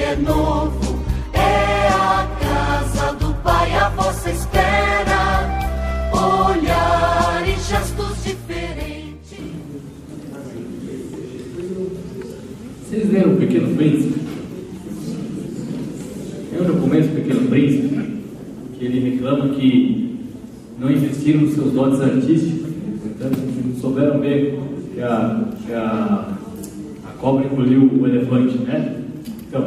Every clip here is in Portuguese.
é novo, é a casa do Pai, a vossa espera, olhar e gestos diferentes. Vocês leram O Pequeno Príncipe? Lembra no começo do Pequeno Príncipe? Que ele reclama que não investiram nos seus dotes artísticos, portanto, não souberam ver que a cobra engoliu o elefante, né? Então,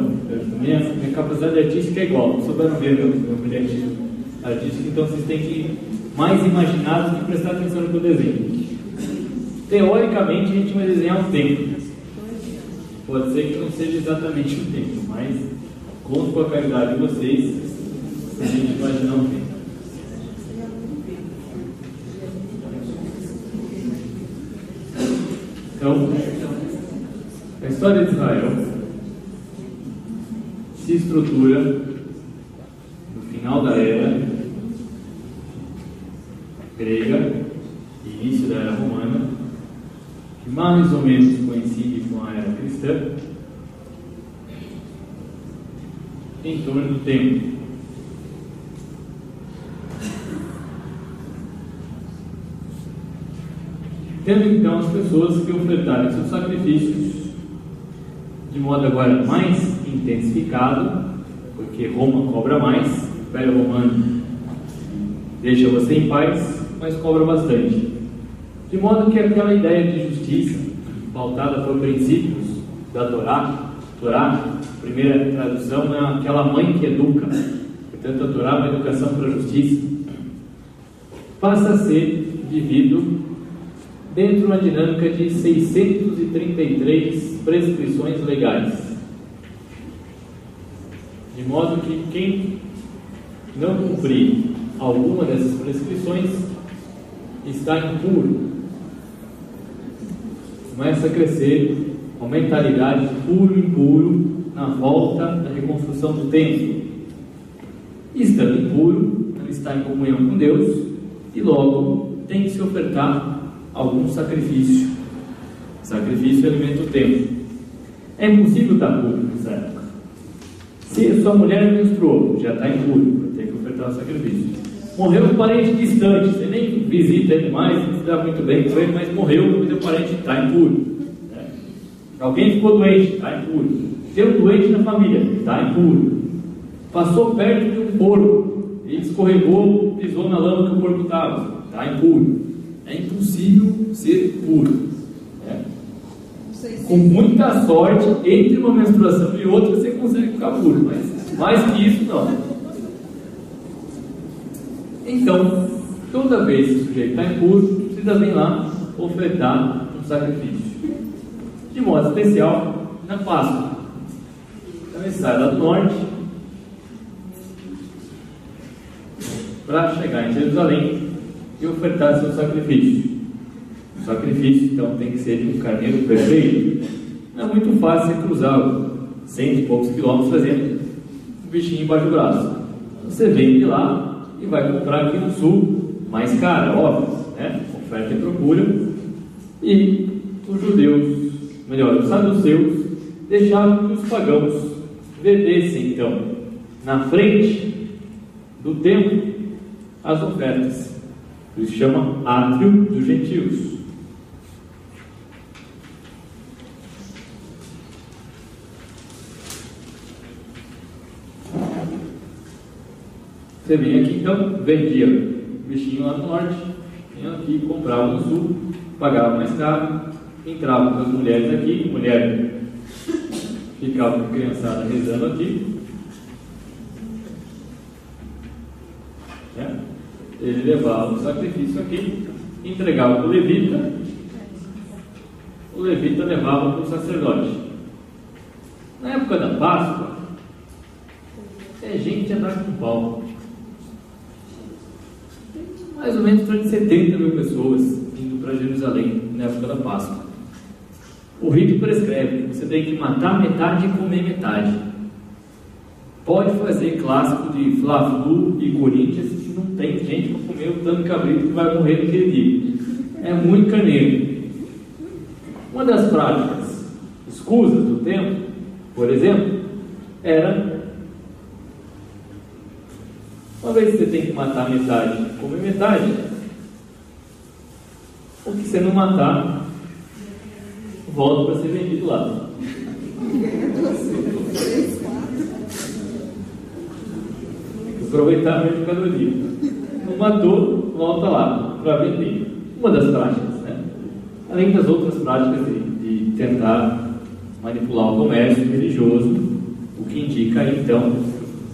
minha capacidade artística é igual, não souberam ver meu brilhante artístico, então vocês têm que ir mais imaginar do que prestar atenção no que eu desenho. Teoricamente, a gente vai desenhar um templo. Pode ser que não seja exatamente um templo, mas conto com a caridade de vocês se a gente imaginar um templo. Então, a história de Israel se estrutura no final da era grega e início da era romana, que mais ou menos coincide com a era cristã, em torno do templo. Tendo então as pessoas que ofertarem seus sacrifícios de modo agora mais intensificado, porque Roma cobra mais, o Império Romano deixa você em paz, mas cobra bastante. De modo que aquela ideia de justiça, pautada por princípios da Torá, primeira tradução é aquela mãe que educa, portanto a Torá é uma educação para a justiça, passa a ser vivido dentro de uma dinâmica de 633 prescrições legais. De modo que quem não cumprir alguma dessas prescrições está impuro. Começa a crescer uma mentalidade de puro e impuro na volta da reconstrução do templo. E estando impuro, não está em comunhão com Deus e logo tem que se ofertar algum sacrifício. Sacrifício alimenta o templo. É impossível estar puro nessa época. Se a sua mulher menstruou, já está impuro, tem que ofertar o sacrifício. Morreu um parente distante, você nem visita ele mais, não se dá muito bem com ele, mas morreu, o seu parente está impuro. Alguém ficou doente, está impuro. Tem um doente na família, está impuro. Passou perto de um porco, ele escorregou, pisou na lama que o porco estava, está impuro. É impossível ser puro. Com muita sorte, entre uma menstruação e outra, você consegue ficar puro, mas mais que isso, não. Então, toda vez que o sujeito está impuro, precisa vir lá ofertar um sacrifício. De modo especial, na Páscoa. Então, ele sai lá do norte para chegar em Jerusalém e ofertar seu sacrifício. O sacrifício, então, tem que ser de um carneiro perfeito. Não é muito fácil você cruzar 100 e poucos quilômetros fazendo um bichinho embaixo do braço. Você vem de lá e vai comprar aqui no sul, mais caro, óbvio, né? Oferta e procura. E os judeus, melhor, os saduceus, deixavam que os pagãos vendessem, então, na frente do templo, as ofertas. Por isso chama átrio dos gentios. Você vinha aqui então, vendia o bichinho lá no norte, vinha aqui, comprava no sul, pagava mais caro, entrava com as mulheres aqui, mulher ficava com a criançada rezando aqui. Ele levava o sacrifício aqui, entregava para o levita levava para o sacerdote. Na época da Páscoa, é gente andar com pau. Mais ou menos 70 mil pessoas indo para Jerusalém na época da Páscoa. O rito prescreve, você tem que matar metade e comer metade. Pode fazer clássico de Fla-Flu e Corinthians, que não tem gente para comer o tanto de cabrito que vai morrer naquele dia. É muito carneiro. Uma das práticas escusas do templo, por exemplo, era: uma vez que você tem que matar metade, comer metade, o que você não matar, volta para ser vendido lá. Tem que aproveitar a mercadoria. Não matou, volta lá para vender. Uma das práticas, né? Além das outras práticas de tentar manipular o comércio religioso, o que indica então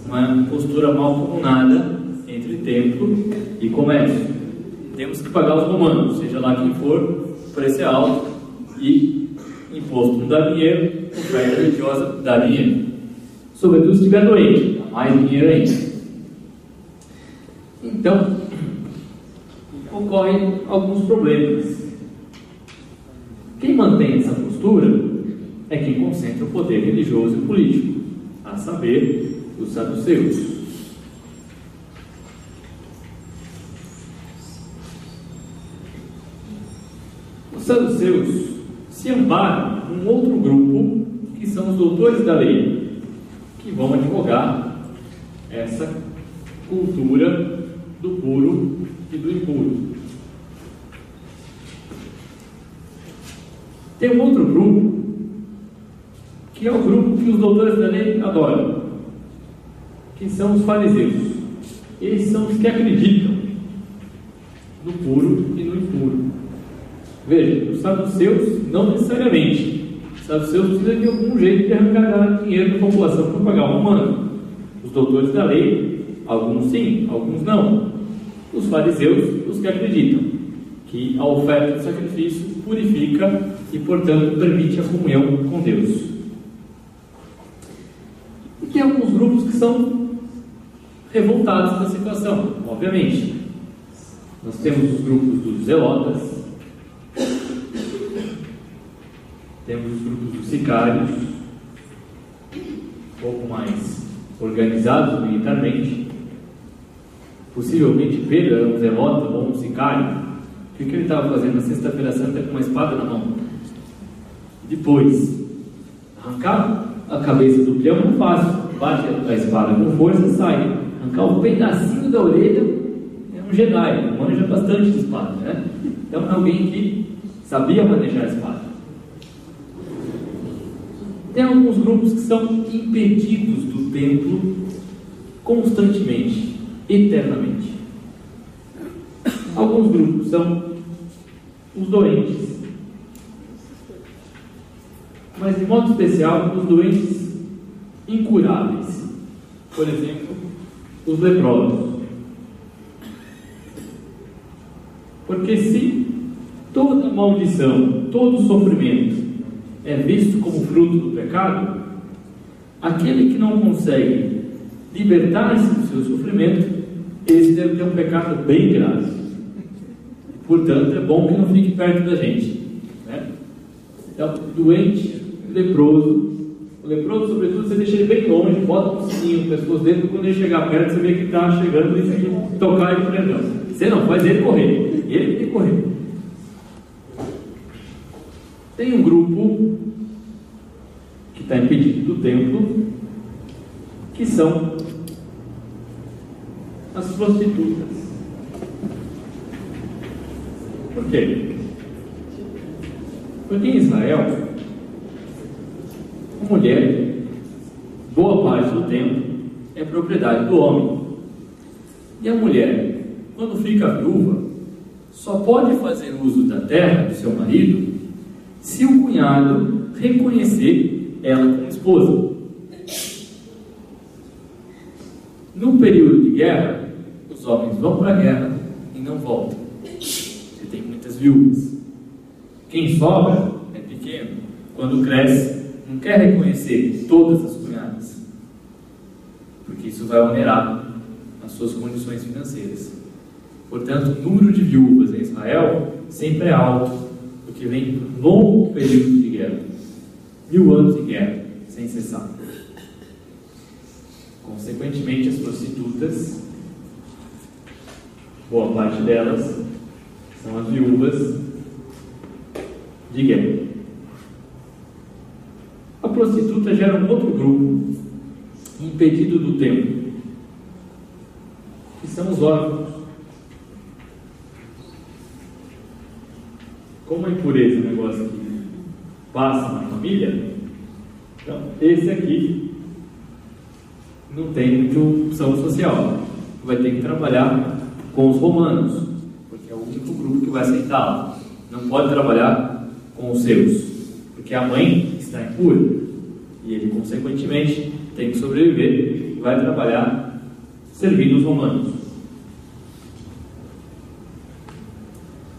uma postura mancomunada entre templo e comércio. Temos que pagar os romanos, seja lá quem for, o preço é alto e imposto não dá dinheiro, oferta religiosa dá dinheiro. Sobretudo se estiver doente, dá mais dinheiro ainda. Então, ocorrem alguns problemas. Quem mantém essa postura é quem concentra o poder religioso e político, a saber, os saduceus. Os saduceus se amparam num outro grupo, que são os doutores da lei, que vão advogar essa cultura do puro e do impuro. Tem um outro grupo, que é o grupo que os doutores da lei adoram, que são os fariseus. Eles são os que acreditam no puro e no impuro. Veja, os saduceus não necessariamente. Os saduceus precisam de algum jeito de arrancar dinheiro da população para pagar o romano. Os doutores da lei, alguns sim, alguns não. Os fariseus, os que acreditam que a oferta de sacrifício purifica e, portanto, permite a comunhão com Deus. E tem alguns grupos que são revoltados com a situação, obviamente. Nós temos os grupos dos zelotas, temos os grupos dos sicários, um pouco mais organizados militarmente. Possivelmente Pedro era um zelota ou um sicário. O que ele estava fazendo na Sexta-feira Santa com uma espada na mão? Depois, arrancar a cabeça do peão não é fácil. Bate a espada com força e sai. Arrancar um pedacinho da orelha é um Jedi, manja bastante de espada, né? Então é alguém que sabia manejar a espada. Tem alguns grupos que são impedidos do templo constantemente, eternamente. Alguns grupos são os doentes, mas de modo especial os doentes incuráveis. Por exemplo, os leprosos. Porque se toda maldição, todo sofrimento é visto como fruto do pecado, aquele que não consegue libertar-se do seu sofrimento, esse deve ter um pecado bem grave. Portanto, é bom que não fique perto da gente, né? Então, doente, leproso. O leproso, sobretudo, você deixa ele bem longe, bota um sininho no pescoço dele, quando ele chegar perto, você vê que está chegando e tocar ele por perdão. Você não, faz ele correr. Ele tem que correr. Tem um grupo que está impedido do templo, que são as prostitutas. Por quê? Porque em Israel, a mulher, boa parte do tempo, é propriedade do homem. E a mulher, quando fica viúva, só pode fazer uso da terra do seu marido se o cunhado reconhecer ela como esposa. No período de guerra, os homens vão para a guerra e não voltam. Você tem muitas viúvas. Quem sobra é pequeno. Quando cresce, não quer reconhecer todas as cunhadas, porque isso vai onerar as suas condições financeiras. Portanto, o número de viúvas em Israel sempre é alto, porque vem de um longo período de guerra, 1000 anos de guerra, sem cessar. Consequentemente, as prostitutas, boa parte delas, são as viúvas de guerra. A prostituta gera um outro grupo, impedido do templo, que são os órfãos. Como a impureza é um negócio que passa na família, então esse aqui não tem muita opção social, vai ter que trabalhar com os romanos, porque é o único grupo que vai aceitá-lo. Não pode trabalhar com os seus, porque a mãe está impura e ele, consequentemente, tem que sobreviver e vai trabalhar servindo os romanos.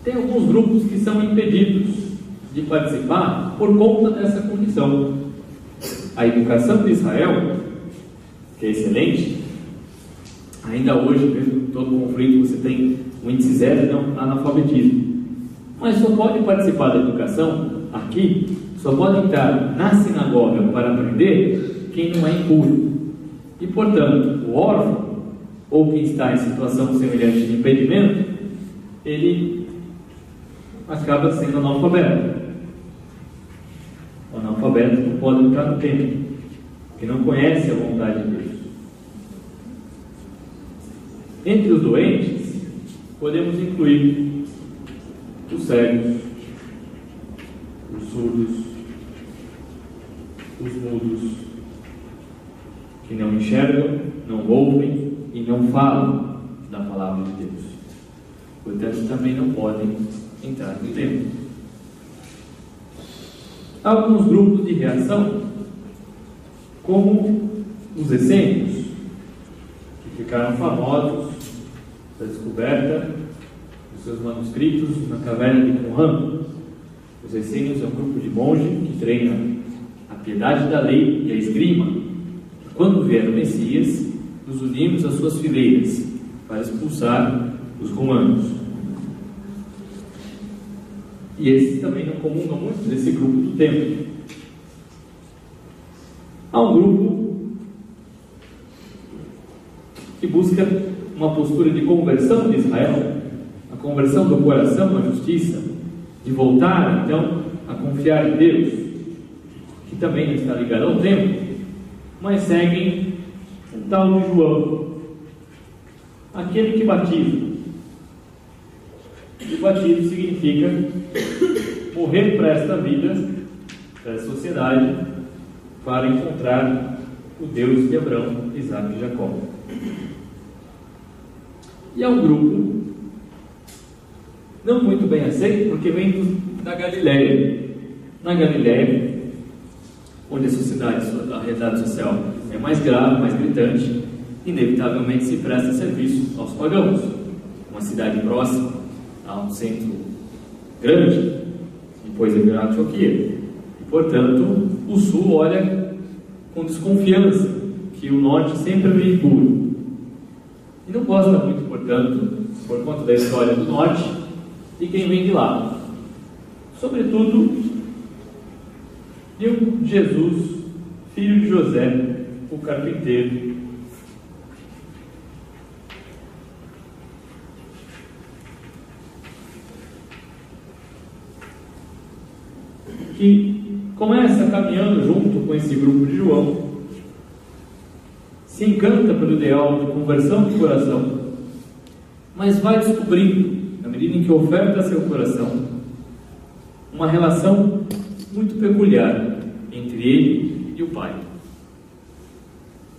Tem alguns grupos que são impedidos de participar por conta dessa condição. A educação de Israel, que é excelente, ainda hoje, mesmo em todo conflito, você tem um índice zero de analfabetismo. Mas só pode participar da educação aqui, só pode entrar na sinagoga para aprender quem não é impuro. E, portanto, o órfão, ou quem está em situação semelhante de impedimento, ele acaba sendo analfabeto. O analfabeto não pode entrar no templo, porque não conhece a vontade de Deus. Entre os doentes, podemos incluir os cegos, os surdos, os mudos, que não enxergam, não ouvem e não falam da palavra de Deus. Portanto, também não podem entrar no templo. Há alguns grupos de reação, como os essênios, que ficaram famosos da descoberta dos seus manuscritos na caverna de Qumran. Os essênios é um grupo de monge que treina a piedade da lei e a esgrima. E quando vier o Messias, nos unimos às suas fileiras para expulsar os romanos. E esses também não comungam muito desse grupo do templo. Há um grupo que busca uma postura de conversão de Israel, a conversão do coração à justiça, de voltar então a confiar em Deus, que também não está ligado ao templo, mas seguem um tal de João, aquele que batiza. E o batismo significa morrer para esta vida, para esta sociedade, para encontrar o Deus de Abraão, Isaac e Jacó. E é um grupo não muito bem aceito, porque vem da Galileia. Na Galileia, onde a realidade social é mais grave, mais gritante, inevitavelmente se presta serviço aos pagãos. Uma cidade próxima a um centro grande, depois é virar Antioquia. E, portanto, o sul olha com desconfiança que o norte sempre é impuro. E não gosta muito, portanto, por conta da história do norte, de quem vem de lá. Sobretudo, de um Jesus, filho de José, o carpinteiro, que começa caminhando junto com esse grupo de João, se encanta pelo ideal de conversão de coração, mas vai descobrindo, na medida em que oferta seu coração, uma relação muito peculiar entre ele e o Pai.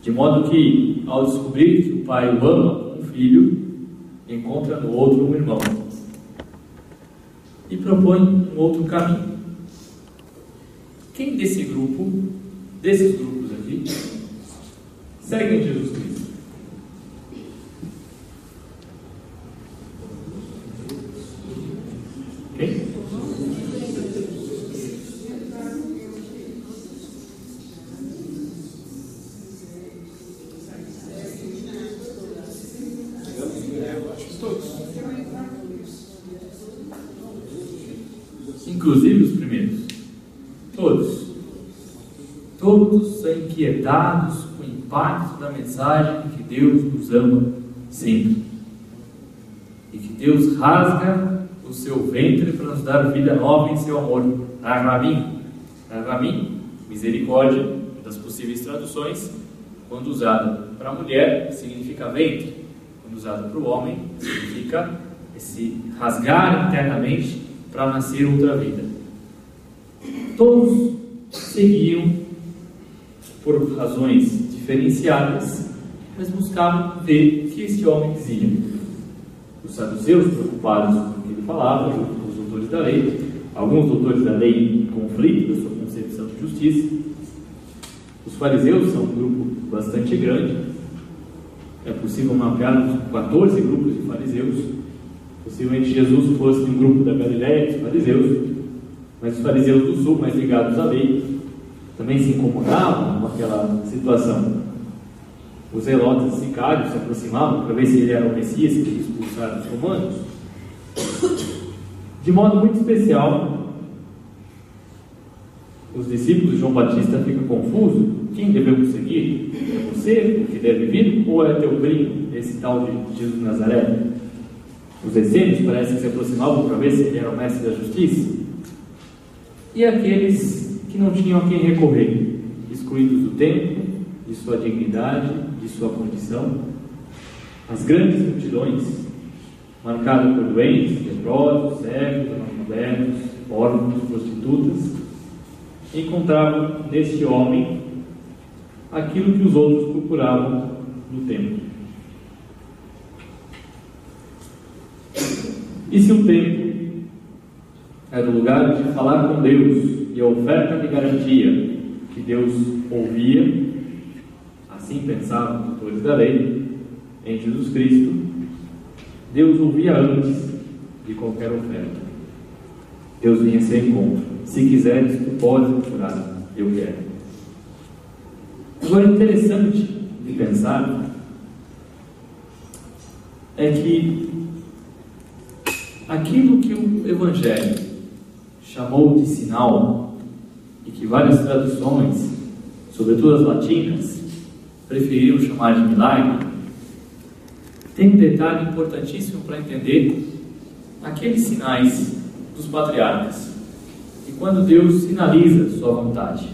De modo que, ao descobrir que o Pai o ama como um filho, encontra no outro um irmão e propõe um outro caminho. Quem desses grupos aqui, seguem Jesus Cristo? Quem? Inclusive os primeiros. Todos são inquietados com o impacto da mensagem de que Deus nos ama sempre. E que Deus rasga o seu ventre para nos dar vida nova em seu amor. Rahamim, misericórdia, das possíveis traduções, Quando usado para a mulher, significa ventre. Quando usado para o homem, significa esse rasgar internamente para nascer outra vida. Todos seguiam por razões diferenciadas, mas buscavam ver o que esse homem dizia. Os saduceus, preocupados com o que ele falava, os doutores da lei, alguns doutores da lei em conflito da sua concepção de justiça. Os fariseus são um grupo bastante grande. É possível mapear 14 grupos de fariseus. Possivelmente Jesus fosse de um grupo da Galileia, dos fariseus, mas os fariseus do sul, mais ligados à lei, também se incomodavam com aquela situação. Os zelotes sicários se aproximavam para ver se ele era o Messias que ia expulsar os romanos. De modo muito especial, os discípulos de João Batista ficam confusos. Quem devemos seguir? É você que deve vir ou é teu primo, esse tal de Jesus de Nazaré? Os essênios parecem que se aproximavam para ver se ele era o mestre da justiça. E aqueles que não tinham a quem recorrer, excluídos do templo, de sua dignidade, de sua condição, as grandes multidões, marcadas por doentes, leprosos, cegos, analfabetos, órfãos, prostitutas, encontravam neste homem aquilo que os outros procuravam no templo. E se o templo era o lugar de falar com Deus e a oferta de garantia que Deus ouvia, assim pensavam os doutores da lei, em Jesus Cristo, Deus ouvia antes de qualquer oferta. Deus vinha sem encontro. Se quiseres, tu podes procurar, eu quero. Agora, interessante de pensar é que aquilo que o Evangelho chamou de sinal, e que várias traduções, sobretudo as latinas, preferiram chamar de milagre, tem um detalhe importantíssimo para entender aqueles sinais dos patriarcas. E quando Deus sinaliza sua vontade,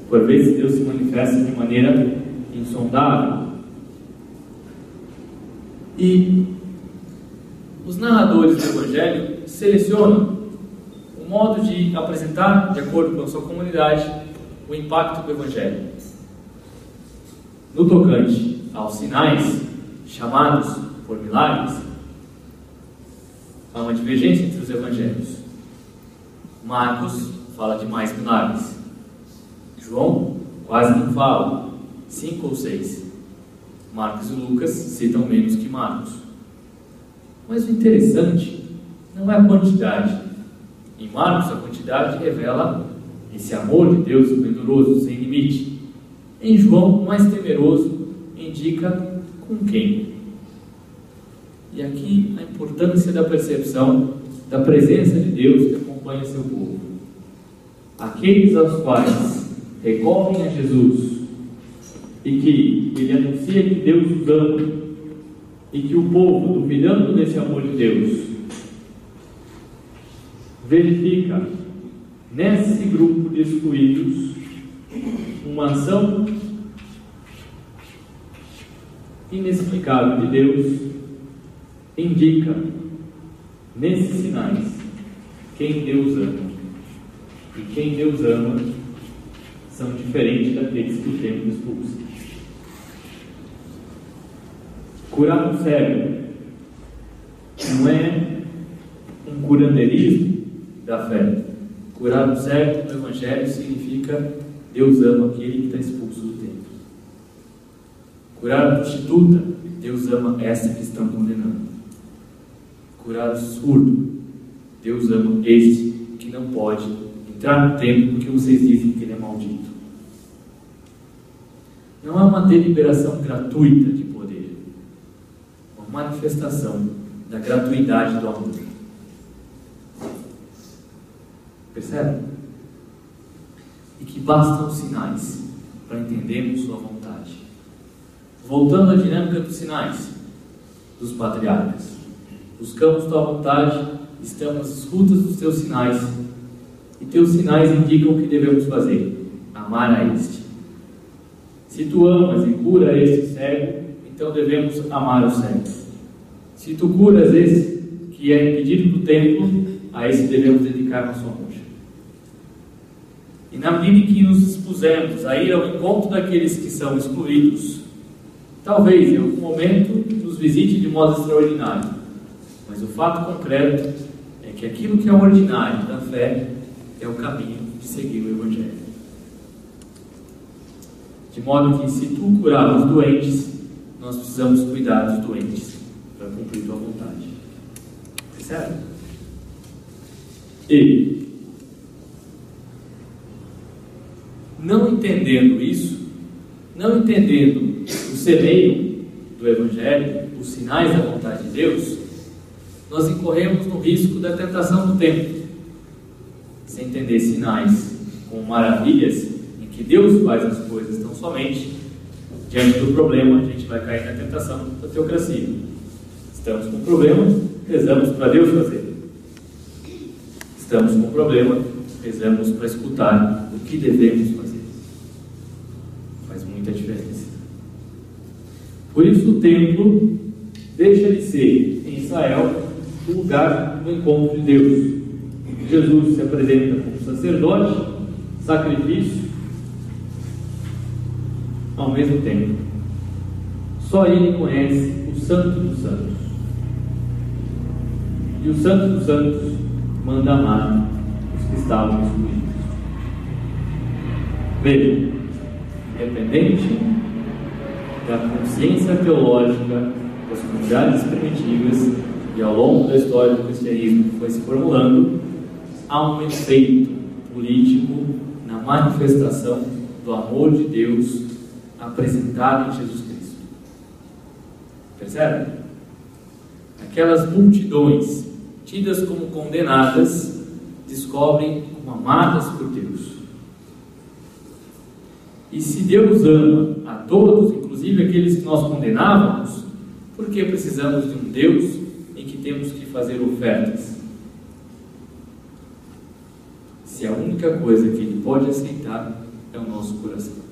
por vezes Deus se manifesta de maneira insondável. E os narradores do Evangelho selecionam o modo de apresentar, de acordo com a sua comunidade, o impacto do Evangelho. No tocante aos sinais chamados por milagres, há uma divergência entre os evangelhos. Marcos fala de mais milagres. João quase não fala, 5 ou 6. Marcos e Lucas citam menos que Marcos. Mas o interessante não é a quantidade. Em Marcos, a quantidade revela esse amor de Deus esplendoroso, sem limite. Em João, o mais temeroso indica com quem. E aqui a importância da percepção da presença de Deus que acompanha seu povo. Aqueles aos quais recorrem a Jesus e que ele anuncia que Deus os ama e que o povo, duvidando desse amor de Deus, verifica nesse grupo de excluídos uma ação inexplicável de Deus, indica nesses sinais quem Deus ama. E quem Deus ama são diferentes daqueles que o templo expulsa. Curar um cego não é um curandeirismo da fé. Curar um cego no Evangelho significa Deus ama aquele que está expulso do templo. Curar a prostituta, Deus ama essa que estão condenando. Curar o surdo, Deus ama este que não pode entrar no templo porque vocês dizem que ele é maldito. Não é uma deliberação gratuita de poder, é uma manifestação da gratuidade do amor. Percebe? E que bastam os sinais para entendermos sua vontade. Voltando à dinâmica dos sinais dos patriarcas, buscamos tua vontade, estamos às escutas dos teus sinais, e teus sinais indicam o que devemos fazer: amar a este. Se tu amas e cura este cego, então devemos amar o cego. Se tu curas esse que é impedido do templo, a esse devemos dedicar nosso amor. E na medida em que nos dispusermos a ir ao encontro daqueles que são excluídos, talvez em algum momento nos visite de modo extraordinário, mas o fato concreto é que aquilo que é ordinário da fé é o caminho de seguir o Evangelho. De modo que, se tu curar os doentes, nós precisamos cuidar dos doentes para cumprir tua vontade. Percebe? E, não entendendo isso, não entendendo o semeio do Evangelho, os sinais da vontade de Deus, nós incorremos no risco da tentação do tempo. Sem entender sinais como maravilhas em que Deus faz as coisas tão somente, diante do problema, a gente vai cair na tentação da teocracia. Estamos com um problema, rezamos para Deus fazer. Estamos com um problema, rezamos para escutar o que devemos fazer. Faz muita diferença. Por isso o templo deixa de ser, em Israel, o lugar do encontro de Deus. Jesus se apresenta como sacerdote, sacrifício, ao mesmo tempo. Só Ele conhece o Santo dos Santos. E o Santo dos Santos manda amar os que estavam excluídos. Veja, independente da consciência teológica das comunidades primitivas e ao longo da história do cristianismo que foi se formulando, há um efeito político na manifestação do amor de Deus apresentado em Jesus Cristo. Percebe? Aquelas multidões tidas como condenadas descobrem como amadas por Deus. E se Deus ama a todos, inclusive aqueles que nós condenávamos, por que precisamos de um Deus em que temos que fazer ofertas? Se a única coisa que Ele pode aceitar é o nosso coração.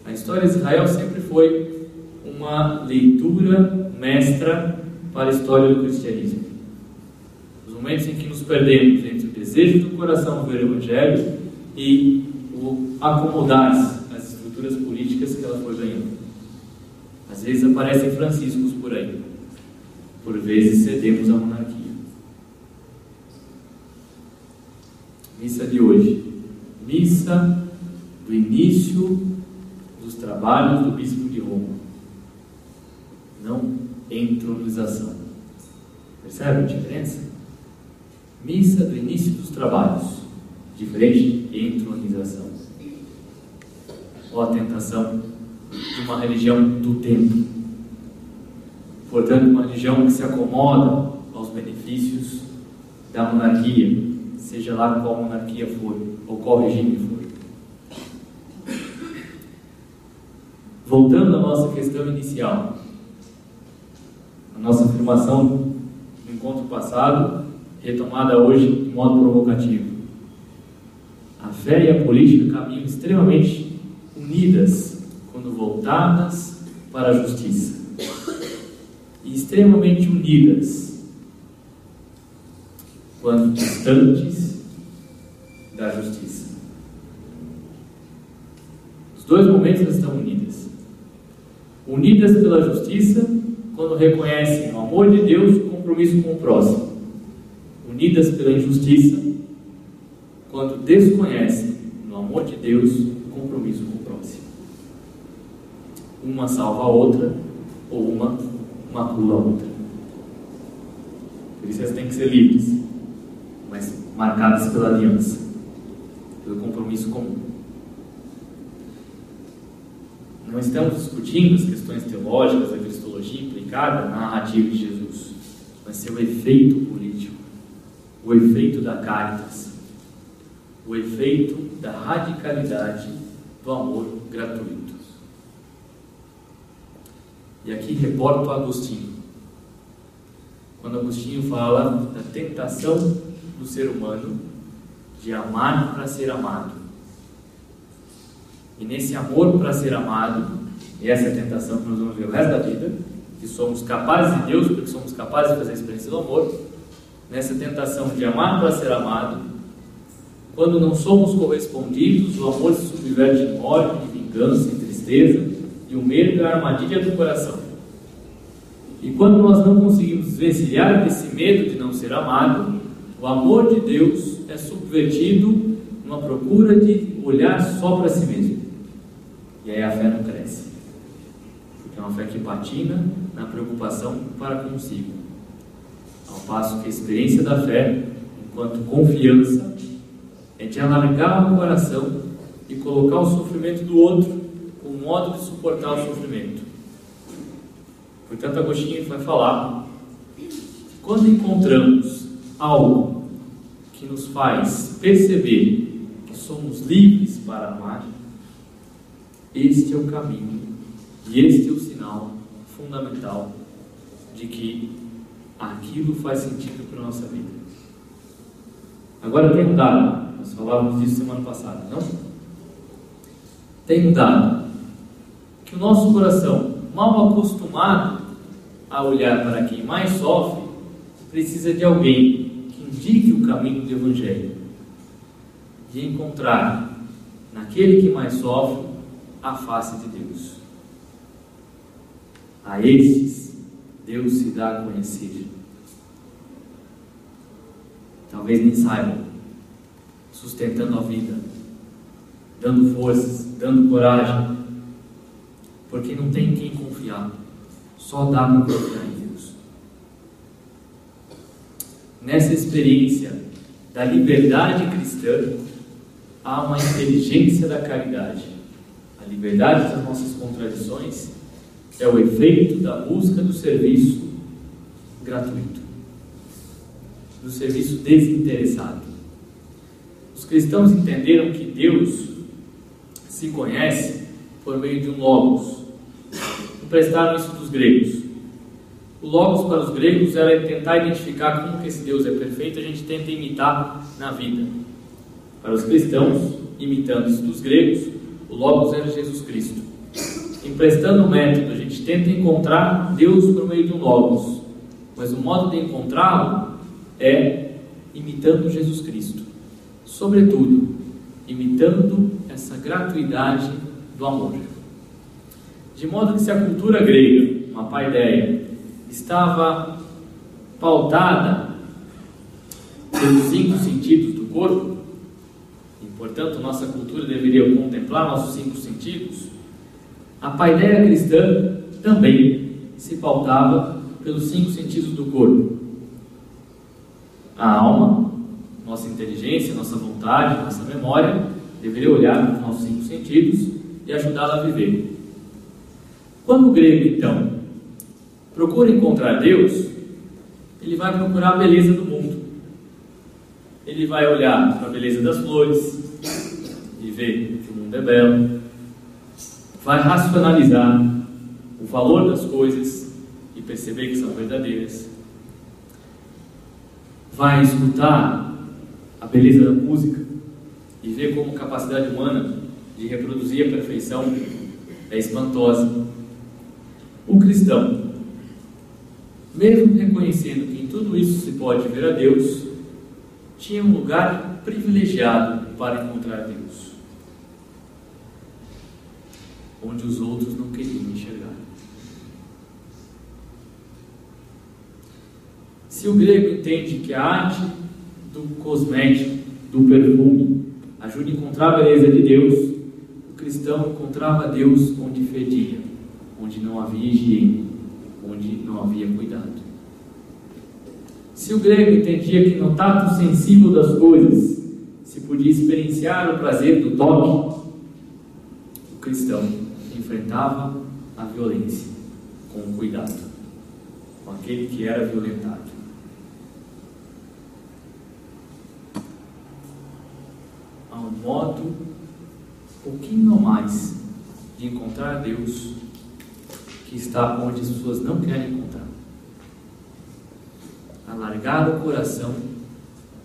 A história de Israel sempre foi uma leitura mestra para a história do cristianismo. Os momentos em que nos perdemos entre o desejo do coração ver o Evangelho e o acomodar-se às estruturas políticas que ela foi ganhando. Às vezes aparecem franciscos por aí. Por vezes cedemos à monarquia. Missa de hoje. Missa do início dos trabalhos do Bispo de Roma. Não entronização. Percebe a diferença? Missa do início dos trabalhos. Diferente de entronização. Ou a tentação de uma religião do tempo. Portanto, uma religião que se acomoda aos benefícios da monarquia, seja lá qual monarquia for, ou qual regime for. Voltando à nossa questão inicial, a nossa afirmação do encontro passado, retomada hoje de modo provocativo. A fé e a política caminham extremamente unidas quando voltadas para a justiça. E extremamente unidas quando distantes da justiça. Os dois momentos estão unidas. Unidas pela justiça, quando reconhecem o amor de Deus e o compromisso com o próximo. Unidas pela injustiça, quando desconhecem no amor de Deus o compromisso com o próximo. Uma salva a outra, ou uma macula a outra. Por isso elas têm que ser livres, mas marcadas pela aliança, pelo compromisso comum. Não estamos discutindo as questões teológicas da cristologia implicada na narrativa de Jesus, mas seu efeito político, o efeito da caritas, o efeito da radicalidade do amor gratuito. E aqui reporto Agostinho. Quando Agostinho fala da tentação do ser humano de amar para ser amado, E nesse amor para ser amado, e essa é a tentação que nós vamos ver o resto da vida, que somos capazes de Deus, porque somos capazes de fazer a experiência do amor, nessa tentação de amar para ser amado, quando não somos correspondidos, o amor se subverte em ódio, em vingança, em tristeza, e o medo é a armadilha do coração. E quando nós não conseguimos desvencilhar desse medo de não ser amado, o amor de Deus é subvertido numa procura de olhar só para si mesmo. E aí a fé não cresce. Porque é uma fé que patina na preocupação para consigo. Ao passo que a experiência da fé, enquanto confiança, é de alargar o coração e colocar o sofrimento do outro como modo de suportar o sofrimento. Portanto, Agostinho vai falar que quando encontramos algo que nos faz perceber que somos livres para amar, este é o caminho e este é o sinal fundamental de que aquilo faz sentido para a nossa vida. Agora tem um dado, nós falávamos disso semana passada, não? Tem um dado, que o nosso coração, mal acostumado a olhar para quem mais sofre, precisa de alguém que indique o caminho do Evangelho, de encontrar naquele que mais sofre a face de Deus. A estes Deus se dá a conhecer. Talvez nem saibam, sustentando a vida, dando forças, dando coragem, porque não tem em quem confiar, só dá para confiar em Deus. Nessa experiência da liberdade cristã, há uma inteligência da caridade. A liberdade das nossas contradições é o efeito da busca do serviço gratuito, do serviço desinteressado. Os cristãos entenderam que Deus se conhece por meio de um logos. Emprestaram isso dos gregos. O logos para os gregos era tentar identificar como que esse Deus é perfeito, a gente tenta imitar na vida. Para os cristãos, imitando isso dos gregos, o logos era Jesus Cristo. Emprestando o método, a gente tenta encontrar Deus por meio de um logos, mas o modo de encontrá-lo é imitando Jesus Cristo. Sobretudo, imitando essa gratuidade do amor. De modo que se a cultura grega, uma paideia, estava pautada pelos 5 sentidos do corpo, e portanto nossa cultura deveria contemplar nossos 5 sentidos, a paideia cristã também se pautava pelos 5 sentidos do corpo. A alma, nossa inteligência, nossa vontade, nossa memória, deveria olhar para os nossos 5 sentidos e ajudá-la a viver. Quando o grego, então, procura encontrar Deus, ele vai procurar a beleza do mundo. Ele vai olhar para a beleza das flores e ver que o mundo é belo. Vai racionalizar o valor das coisas e perceber que são verdadeiras. Vai escutar a beleza da música e ver como a capacidade humana de reproduzir a perfeição é espantosa. O cristão, mesmo reconhecendo que em tudo isso se pode ver a Deus, tinha um lugar privilegiado para encontrar Deus, onde os outros não queriam enxergar. Se o grego entende que a arte do cosmético, do perfume, ajuda a encontrar a beleza de Deus, o cristão encontrava Deus onde fedia, onde não havia higiene, onde não havia cuidado. Se o grego entendia que no tato sensível das coisas se podia experienciar o prazer do toque, o cristão enfrentava a violência com cuidado, com aquele que era violentado. Há um modo, um pouquinho a mais, de encontrar Deus que está onde as pessoas não querem encontrar. Alargar o coração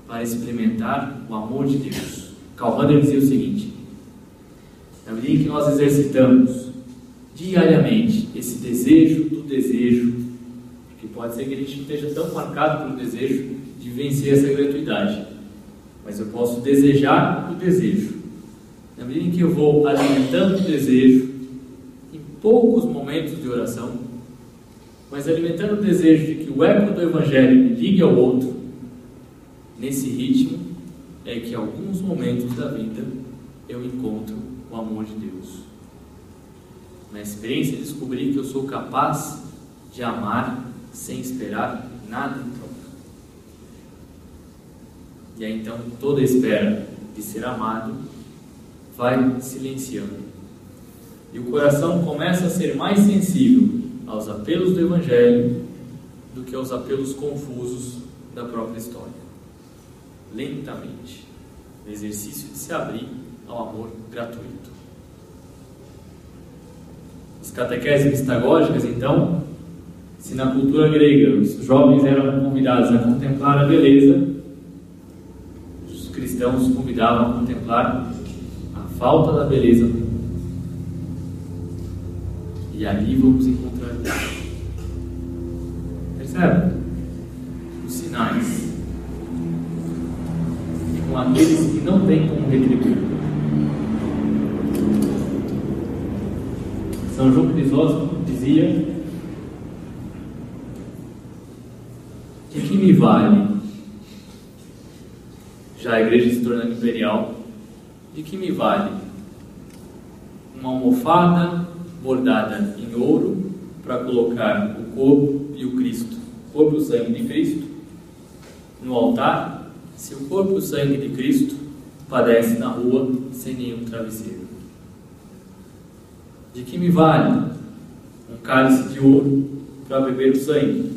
para experimentar o amor de Deus. Karl Rahner dizia o seguinte: na medida medida em que nós exercitamos diariamente esse desejo do desejo, porque pode ser que a gente não esteja tão marcado pelo desejo de vencer essa gratuidade, mas eu posso desejar o desejo. Na medida em que eu vou alimentando o desejo, em poucos momentos de oração, mas alimentando o desejo de que o eco do Evangelho me ligue ao outro, nesse ritmo é que em alguns momentos da vida eu encontro o amor de Deus. Na experiência, descobri que eu sou capaz de amar sem esperar nada em troca. E aí então toda a espera de ser amado vai silenciando. E o coração começa a ser mais sensível aos apelos do Evangelho do que aos apelos confusos da própria história. Lentamente, no exercício de se abrir ao amor gratuito. As catequeses mistagógicas, então, se na cultura grega os jovens eram convidados a contemplar a beleza, os cristãos convidavam a contemplar a falta da beleza. E ali vamos encontrar Deus. Percebe? Os sinais. E com aqueles que não têm como retribuir. São João Crisóstomo dizia: de que me vale, já a igreja se tornando imperial, de que me vale uma almofada bordada em ouro para colocar o corpo e o Cristo, o corpo e o sangue de Cristo no altar, se o corpo e o sangue de Cristo padece na rua sem nenhum travesseiro? De que me vale um cálice de ouro para beber o sangue,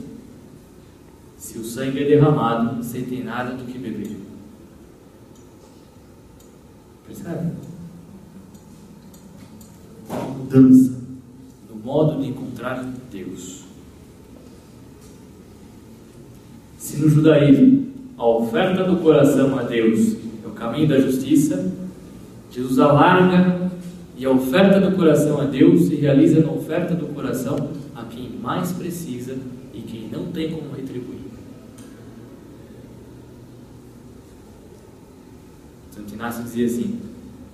se o sangue é derramado sem ter nada do que beber? Percebe? Uma mudança no modo de encontrar Deus. Se no judaísmo a oferta do coração a Deus é o caminho da justiça, Jesus alarga e a oferta do coração a Deus se realiza na oferta do coração a quem mais precisa e quem não tem como retribuir. Santo Inácio dizia assim: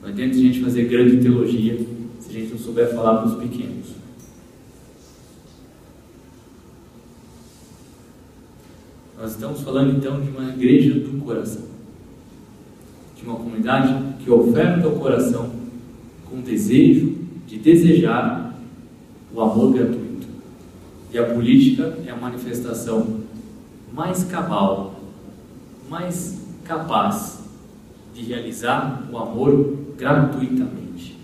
não adianta a gente fazer grande teologia se a gente não souber falar para os pequenos. Nós estamos falando então de uma igreja do coração, de uma comunidade que oferta ao coração com desejo de desejar o amor gratuito. E a política é a manifestação mais cabal, mais capaz de realizar o amor gratuitamente.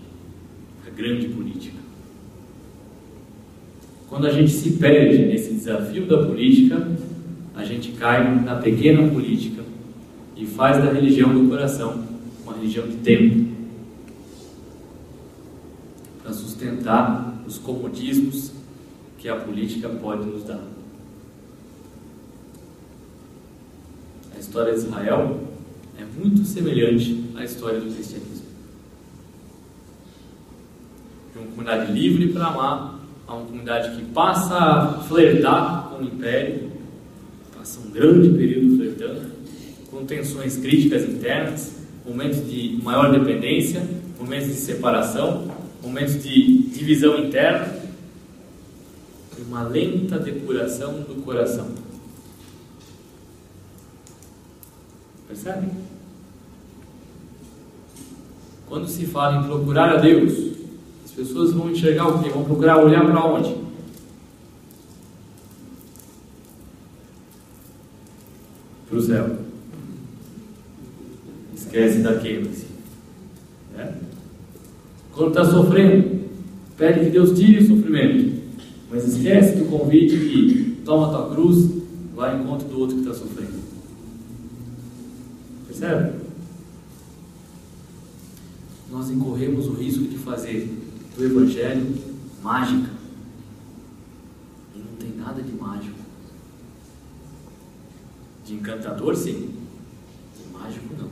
A grande política. Quando a gente se perde nesse desafio da política, a gente cai na pequena política e faz da religião do coração uma religião de tempo, para sustentar os comodismos que a política pode nos dar. A história de Israel é muito semelhante à história do cristianismo. De uma comunidade livre para amar a uma comunidade que passa a flertar com o império, passa um grande período flertando, com tensões críticas internas, momentos de maior dependência, momentos de separação, momentos de divisão interna, e uma lenta depuração do coração. Percebe? Quando se fala em procurar a Deus, as pessoas vão enxergar o quê? Vão procurar olhar para onde? Para o céu. Esquece daquele. Né? Quando está sofrendo, pede que Deus tire o sofrimento, mas esquece do convite que toma a tua cruz, vai ao encontro do outro que está sofrendo. Percebe? Nós incorremos o risco de fazer do Evangelho mágica, e não tem nada de mágico. De encantador, sim, de mágico, não.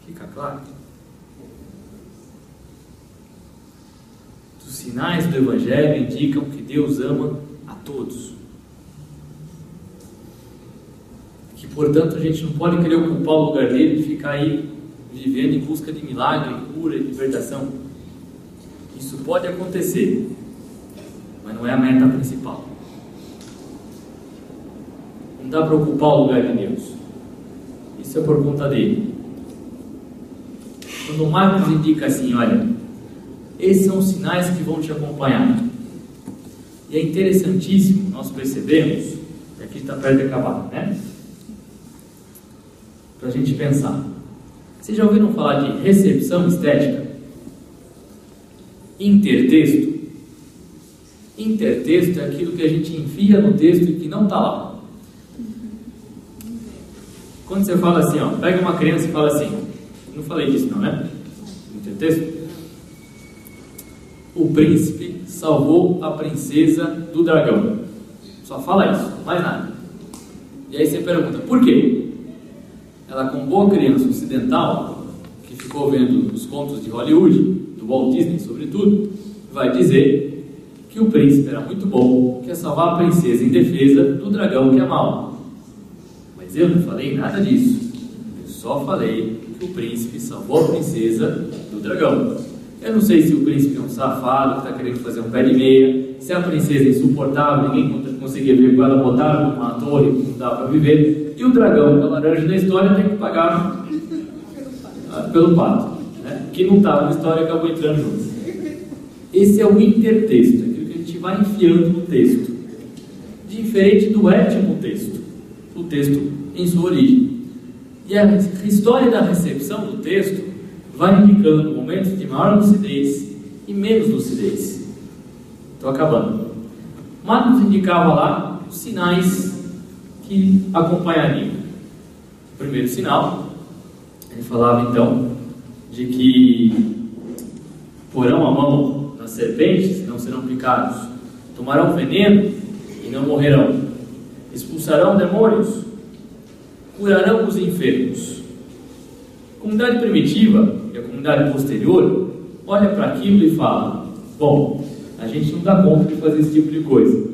Fica claro? Os sinais do Evangelho indicam que Deus ama a todos. Que, portanto, a gente não pode querer ocupar o lugar dele e ficar aí vivendo em busca de milagre, cura e libertação. Isso pode acontecer, mas não é a meta principal. Não dá para ocupar o lugar de Deus. Isso é por conta dele. Quando Marcos indica assim, olha, esses são os sinais que vão te acompanhar. E é interessantíssimo, nós percebemos, e aqui está perto de acabar, né? Para a gente pensar. Vocês já ouviram falar de recepção estética? Intertexto. Intertexto é aquilo que a gente enfia no texto e que não está lá. Quando você fala assim, ó, pega uma criança e fala assim, não falei disso não, né? Intertexto. O príncipe salvou a princesa do dragão. Só fala isso, mais nada. E aí você pergunta, por quê? Ela, como boa criança ocidental, que ficou vendo os contos de Hollywood, do Walt Disney sobretudo, vai dizer que o príncipe era muito bom, que ia salvar a princesa em defesa do dragão que é mau. Mas eu não falei nada disso. Eu só falei que o príncipe salvou a princesa do dragão. Eu não sei se o príncipe é um safado que está querendo fazer um pé de meia, se a princesa é insuportável, ninguém conseguia ver com ela, botaram numa torre que não dá para viver, e o dragão, que é o laranja da história, tem que pagar pelo pato, né? Que não estava na história e acabou entrando junto. Esse é o intertexto, aquilo que a gente vai enfiando no texto, diferente do étimo texto, o texto em sua origem. E a história da recepção do texto vai indicando momentos de maior lucidez e menos lucidez. Estou acabando. Marcos indicava lá os sinais que acompanhariam. O primeiro sinal, ele falava então de que porão a mão nas serpentes, não serão picados, tomarão veneno e não morrerão, expulsarão demônios, curarão os enfermos. A comunidade primitiva e a comunidade posterior olha para aquilo e fala, bom, a gente não dá conta de fazer esse tipo de coisa,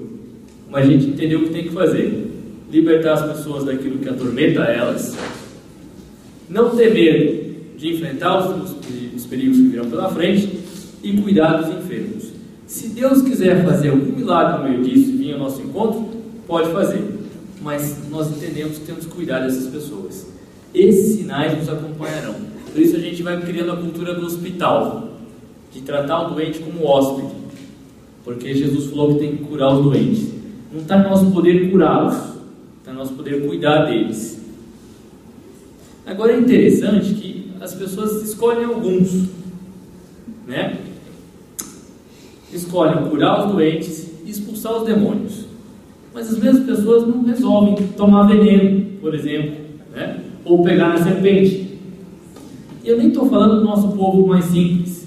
mas a gente entendeu o que tem que fazer: libertar as pessoas daquilo que atormenta elas, não ter medo de enfrentar os perigos que virão pela frente e cuidar dos enfermos. Se Deus quiser fazer algum milagre no meio disso e vir ao nosso encontro, pode fazer, mas nós entendemos que temos que cuidar dessas pessoas. Esses sinais nos acompanharão. Por isso a gente vai criando a cultura do hospital, de tratar o doente como hóspede, porque Jesus falou que tem que curar os doentes. Não está no nosso poder curá-los, está no nosso poder cuidar deles. Agora é interessante que as pessoas escolhem alguns, né? Escolhem curar os doentes e expulsar os demônios. Mas as mesmas pessoas não resolvem tomar veneno, por exemplo, né? Ou pegar na serpente. E eu nem estou falando do nosso povo mais simples,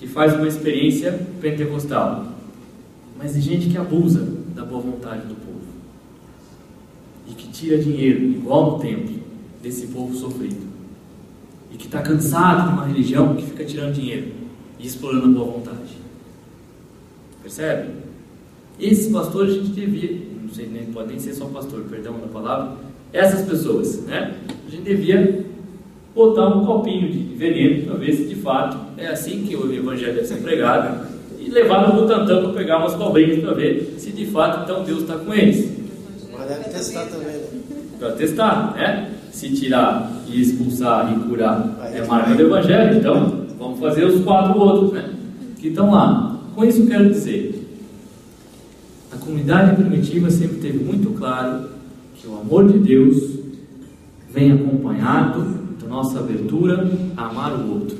que faz uma experiência pentecostal, mas de gente que abusa da boa vontade do povo e que tira dinheiro, igual no templo, desse povo sofrido, e que está cansado de uma religião que fica tirando dinheiro e explorando a boa vontade. Percebe? Esses pastores a gente devia, não sei, nem pode nem ser só pastor, perdão da palavra, essas pessoas, né? A gente devia botar um copinho de veneno para ver se de fato é assim que o evangelho deve ser pregado, e levar no Butantã para pegar umas cobrinhas para ver se de fato então Deus está com eles. Mas deve testar também. Para testar, né? Se tirar e expulsar e curar é marca do evangelho, então vamos fazer os 4 outros, né? Que estão lá. Com isso eu quero dizer, a comunidade primitiva sempre teve muito claro que o amor de Deus vem acompanhado da nossa abertura a amar o outro,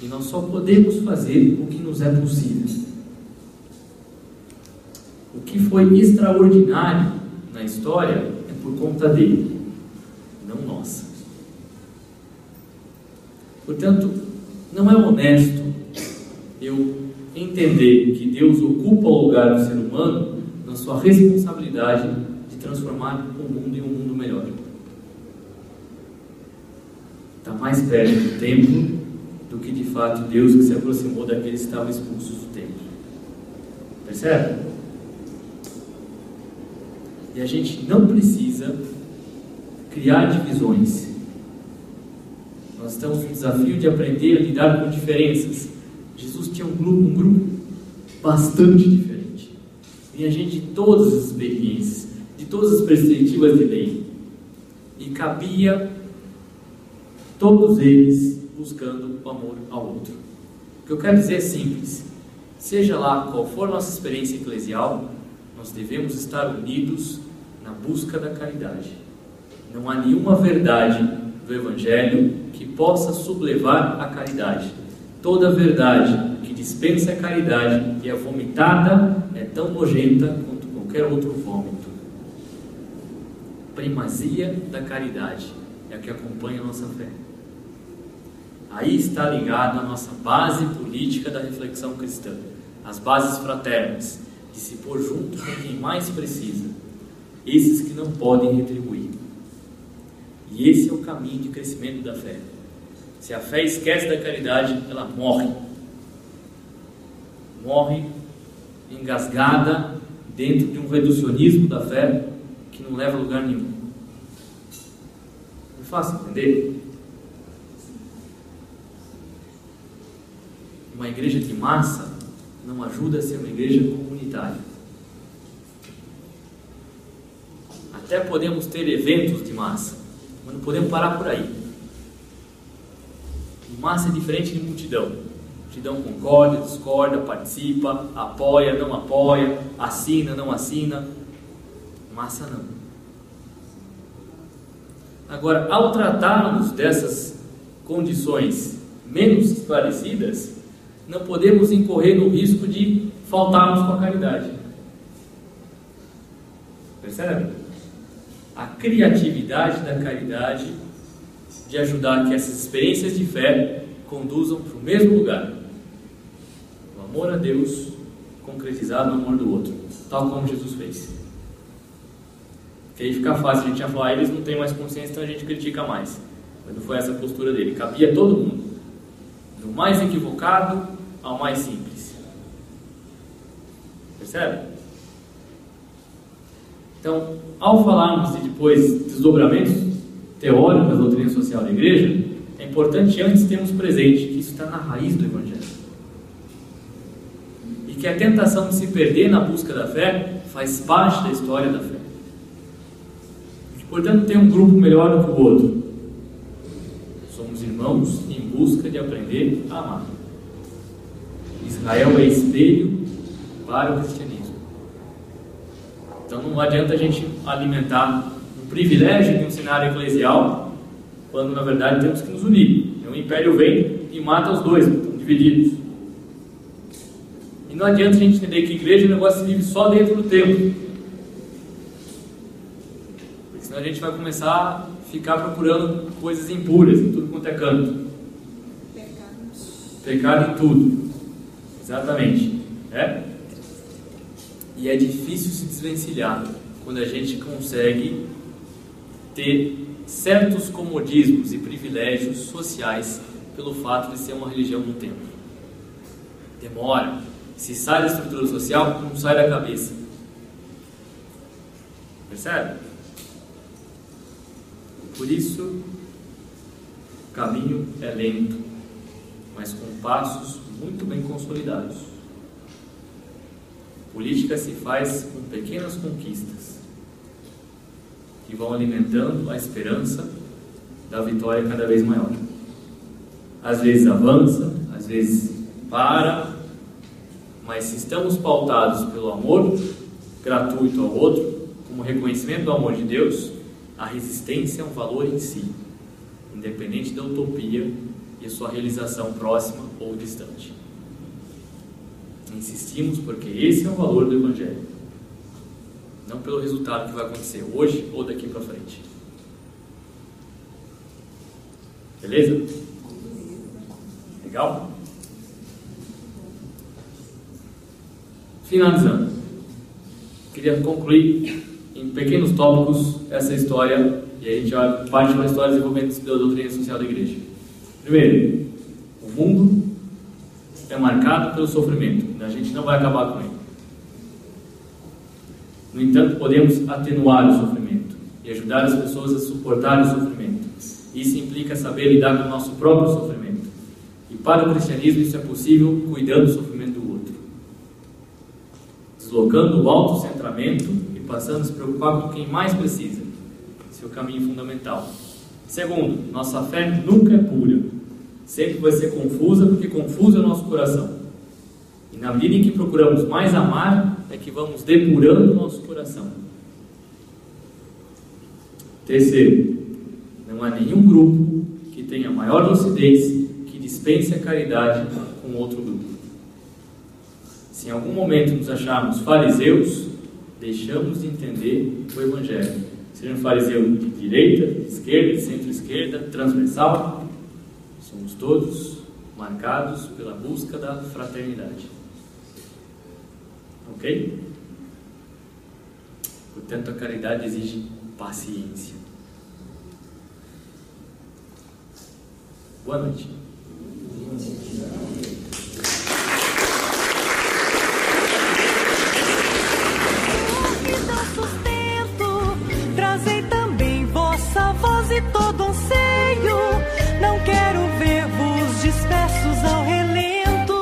e nós só podemos fazer o que nos é possível. O que foi extraordinário na história é por conta dele, não nossa. Portanto, não é honesto eu entender que Deus ocupa o lugar do ser humano na sua responsabilidade de transformar o mundo em um mundo melhor. está mais perto do templo do que de fato Deus que se aproximou daqueles que estavam expulsos do templo. Percebe? E a gente não precisa criar divisões. Nós estamos no desafio de aprender a lidar com diferenças. Jesus tinha um grupo bastante diferente. Vinha gente de todas as experiências, de todas as perspectivas de lei. E cabia todos eles buscando o amor ao outro. O que eu quero dizer é simples. Seja lá qual for a nossa experiência eclesial, nós devemos estar unidos na busca da caridade. Não há nenhuma verdade do Evangelho que possa sublevar a caridade. Toda verdade que dispensa a caridade e é vomitada é tão nojenta quanto qualquer outro vômito. Primazia da caridade é a que acompanha a nossa fé. Aí está ligada a nossa base política da reflexão cristã, as bases fraternas, de se pôr junto com quem mais precisa, esses que não podem retribuir. E esse é o caminho de crescimento da fé. Se a fé esquece da caridade, ela morre. Morre engasgada dentro de um reducionismo da fé que não leva a lugar nenhum. É fácil entender? Uma igreja de massa não ajuda a ser uma igreja comunitária. Até podemos ter eventos de massa, mas não podemos parar por aí. Massa é diferente de multidão. Multidão concorda, discorda, participa, apoia, não apoia, assina, não assina. Massa não. Agora, ao tratarmos dessas condições menos esclarecidas, não podemos incorrer no risco de faltarmos com a caridade. Percebe? A criatividade da caridade de ajudar que essas experiências de fé conduzam para o mesmo lugar. O amor a Deus concretizado no amor do outro, tal como Jesus fez. Que aí fica fácil a gente já falar, eles não têm mais consciência, então a gente critica mais. Mas não foi essa a postura dele, cabia todo mundo, do mais equivocado ao mais simples. Percebe? Então, ao falarmos de depois desdobramentos teóricos da doutrina social da igreja, é importante antes termos presente que isso está na raiz do Evangelho. E que a tentação de se perder na busca da fé faz parte da história da fé. E, portanto, tem um grupo melhor do que o outro. Somos irmãos em busca de aprender a amar. Israel é espelho para o cristianismo. Então não adianta a gente alimentar o privilégio de um cenário eclesial, quando na verdade temos que nos unir. O império vem e mata os dois, estão divididos. E não adianta a gente entender que igreja é um negócio que se vive só dentro do templo, porque senão a gente vai começar a ficar procurando coisas impuras em tudo quanto é canto. Pecado em tudo. Exatamente. E é difícil se desvencilhar quando a gente consegue ter certos comodismos e privilégios sociais pelo fato de ser uma religião no templo. Demora. Se sai da estrutura social, não sai da cabeça. Percebe? Por isso, o caminho é lento, mas com passos muito bem consolidados. Política se faz com pequenas conquistas que vão alimentando a esperança da vitória cada vez maior. Às vezes avança, às vezes para, mas se estamos pautados pelo amor gratuito ao outro, como reconhecimento do amor de Deus, a resistência é um valor em si, independente da utopia e a sua realização próxima ou distante. Insistimos porque esse é o valor do Evangelho, não pelo resultado que vai acontecer hoje ou daqui para frente. Beleza? Legal? Finalizando, queria concluir em pequenos tópicos essa história E aí a gente vai parte da história de desenvolvimento da doutrina social da igreja. Primeiro, o mundo é marcado pelo sofrimento. A gente não vai acabar com ele. No entanto, podemos atenuar o sofrimento e ajudar as pessoas a suportar o sofrimento. Isso implica saber lidar com o nosso próprio sofrimento. E para o cristianismo isso é possível cuidando do sofrimento do outro. Deslocando o autocentramento e passando a se preocupar com quem mais precisa. Esse é o caminho fundamental. Segundo, nossa fé nunca é pura. Sempre vai ser confusa, porque confuso é o nosso coração. E na medida em que procuramos mais amar, é que vamos depurando o nosso coração. Terceiro, não há nenhum grupo que tenha maior lucidez que dispense a caridade com outro grupo. Se em algum momento nos acharmos fariseus, deixamos de entender o Evangelho. Seja um fariseu de direita, de esquerda, de centro-esquerda, transversal, somos todos marcados pela busca da fraternidade. Ok? Portanto, a caridade exige paciência. Boa noite. Trazei também vossa voz e todo anseio. Não quero ver-vos dispersos ao relento.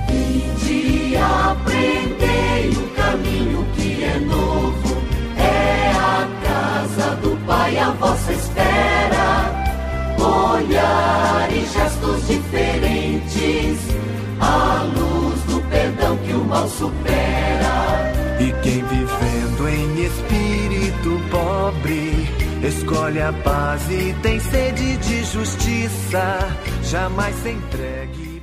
Vinde aprendei o caminho que é novo. É a casa do Pai a vossa espera. Olhar e gestos diferentes, a luz do perdão que o mal supera. E quem vivendo em espírito pobre escolhe a paz e tem sede de justiça, jamais se entregue.